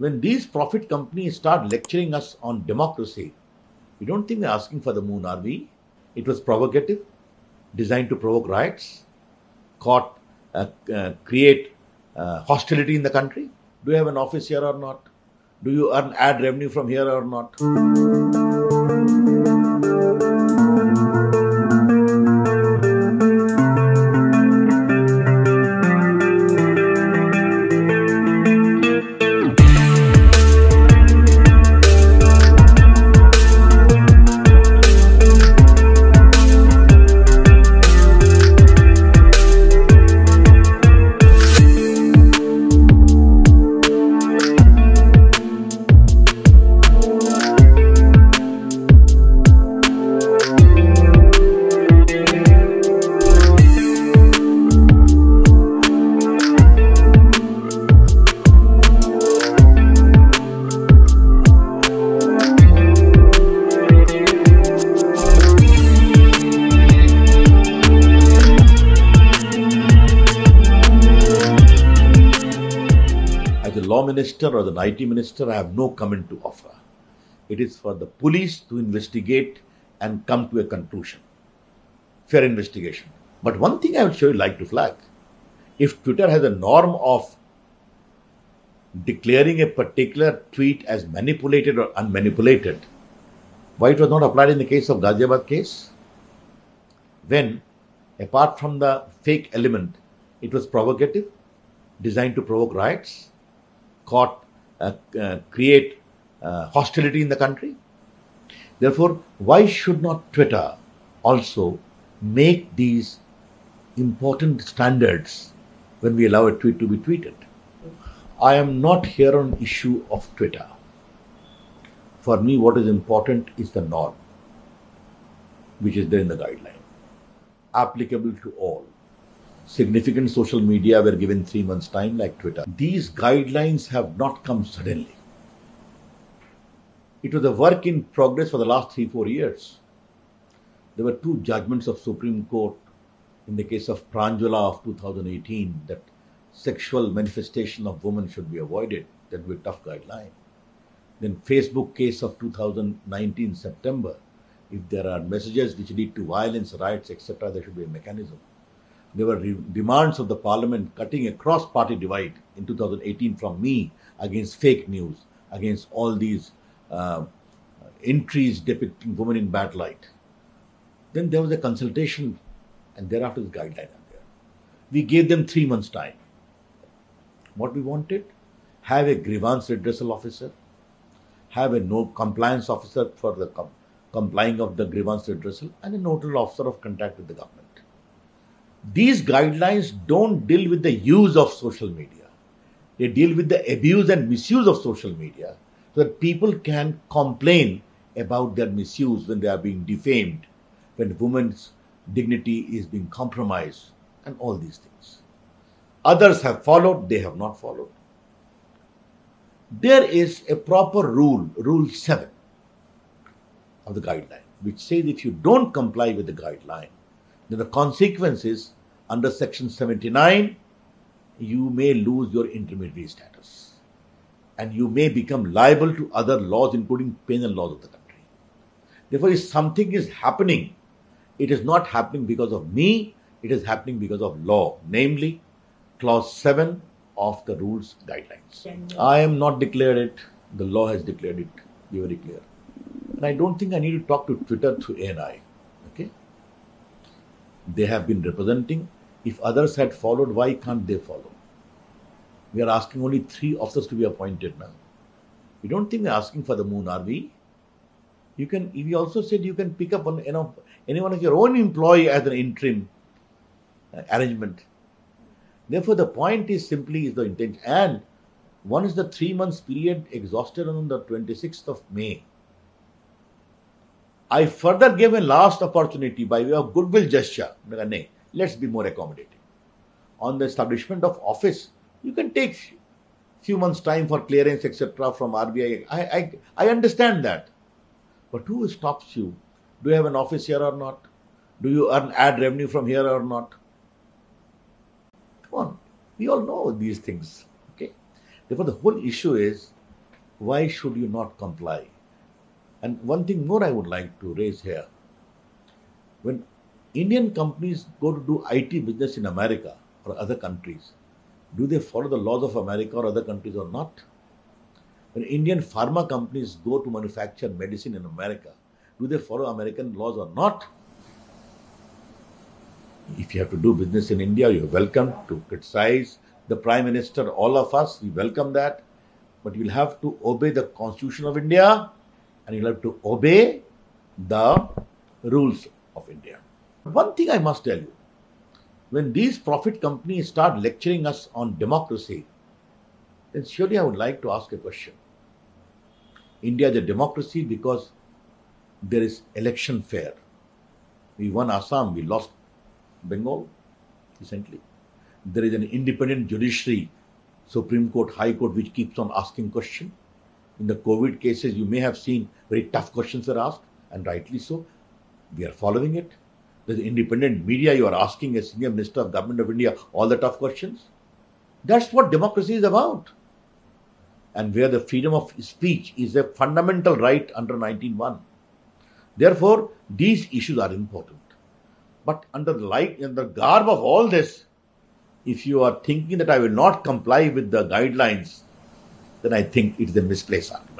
When these profit companies start lecturing us on democracy, we don't think they're asking for the moon, are we? It was provocative, designed to provoke riots, create hostility in the country. Do you have an office here or not? Do you earn ad revenue from here or not? As a law minister or the IT minister, I have no comment to offer. It is for the police to investigate and come to a conclusion. Fair investigation. But one thing I would sure like to flag. If Twitter has a norm of declaring a particular tweet as manipulated or unmanipulated, why it was not applied in the case of Ghaziabad case? When, apart from the fake element, it was provocative, designed to provoke riots, create hostility in the country. Therefore, why should not Twitter also make these important standards when we allow a tweet to be tweeted? I am not here on issue of Twitter. For me, what is important is the norm, which is there in the guideline, applicable to all. Significant social media were given 3 months' time, like Twitter. These guidelines have not come suddenly. It was a work in progress for the last 3-4 years. There were 2 judgments of Supreme Court in the case of Pranjula of 2018 that sexual manifestation of women should be avoided. That would be a tough guideline. Then Facebook case of 2019 September. If there are messages which lead to violence, riots, etc., there should be a mechanism. There were demands of the parliament cutting across party divide in 2018 from me against fake news, against all these entries depicting women in bad light. Then there was a consultation, and thereafter the guideline are there. We gave them 3 months' time. What we wanted? Have a grievance redressal officer, have a no compliance officer for the complying of the grievance redressal, and a nodal officer of contact with the government. These guidelines don't deal with the use of social media. They deal with the abuse and misuse of social media so that people can complain about their misuse when they are being defamed, when women's dignity is being compromised, and all these things. Others have followed, they have not followed. There is a proper rule, Rule 7 of the guideline, which says if you don't comply with the guideline, then the consequence is under Section 79, you may lose your intermediary status and you may become liable to other laws, including penal laws of the country. Therefore, if something is happening, it is not happening because of me, it is happening because of law, namely Clause 7 of the rules guidelines. I am not declared it, the law has declared it, be very clear. And I don't think I need to talk to Twitter through ANI. Okay? They have been representing. If others had followed, why can't they follow? We are asking only 3 officers to be appointed now. We don't think they're asking for the moon, are we? We also said you can pick up on any one of your own employee as an interim arrangement. Therefore, the point is simply is the intention. And once the 3 months period exhausted on the 26th of May, I further gave a last opportunity by way of goodwill gesture. Let's be more accommodating. On the establishment of office, you can take few months' time for clearance, etc. from RBI. I understand that. But who stops you? Do you have an office here or not? Do you earn ad revenue from here or not? Come on. We all know these things. Okay. Therefore, the whole issue is why should you not comply? And one thing more I would like to raise here. When Indian companies go to do IT business in America or other countries, do they follow the laws of America or other countries or not? When Indian pharma companies go to manufacture medicine in America, do they follow American laws or not? If you have to do business in India, you're welcome to criticize the Prime Minister, all of us, we welcome that. But you'll have to obey the Constitution of India and you'll have to obey the rules of India. One thing I must tell you, when these profit companies start lecturing us on democracy, then surely I would like to ask a question. India is a democracy because there is election fair. We won Assam, we lost Bengal recently. There is an independent judiciary, Supreme Court, High Court, which keeps on asking questions. In the COVID cases, you may have seen very tough questions are asked, and rightly so. We are following it. There's independent media, you are asking a senior minister of Government of India all the tough questions. That's what democracy is about. And where the freedom of speech is a fundamental right under 19.1. Therefore, these issues are important. But under the garb of all this, if you are thinking that I will not comply with the guidelines, then I think it is a misplaced argument.